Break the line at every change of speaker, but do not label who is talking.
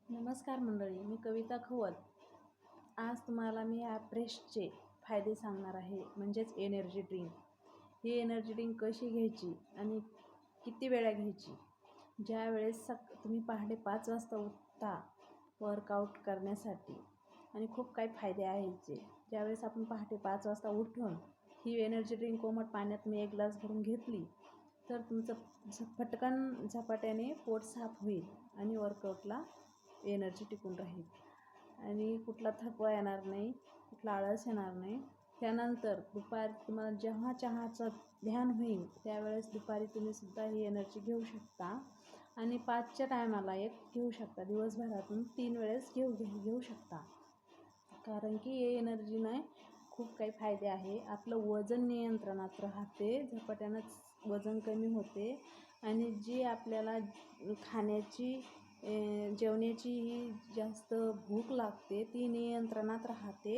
नमस्कार मंडळी, मी कविता खवत. आज तुम्हाला मी ॲप्रेशचे फायदे सांगणार आहे, म्हणजेच एनर्जी ड्रिंक. ही एनर्जी ड्रिंक कशी घ्यायची आणि किती वेळा घ्यायची. ज्यावेळेस तुम्ही पहाटे 5 वाजता उठता वर्कआउट करण्यासाठी, आणि खूप काही फायदे आहेत. ज्यावेळेस आपण पहाटे 5 वाजता उठून ही एनर्जी ड्रिंक कोमट पाण्यात मी 1 ग्लास भरून घेतली, तर तुमचं पटकन झपाट्याने पोट साफ होईल आणि वर्कआउटला एनर्जी टिकून राहील आणि कुठला थकवा येणार नाही, कुठला आळस येणार नाही. त्यानंतर दुपारी तुम्हाला जेव्हा चहाचं ध्यान होईल त्यावेळेस दुपारी तुम्हीसुद्धा ही एनर्जी घेऊ शकता आणि 5च्या टायमाला एक घेऊ शकता. दिवसभरातून 3 वेळेस घेऊ शकता, कारण की हे एनर्जीने खूप काही फायदे आहे. आपलं वजन नियंत्रणात राहते, झपाट्यानंच वजन कमी होते आणि जी आपल्याला खाण्याची जेवण्याची ही जास्त भूक लागते ती नियंत्रणात राहते.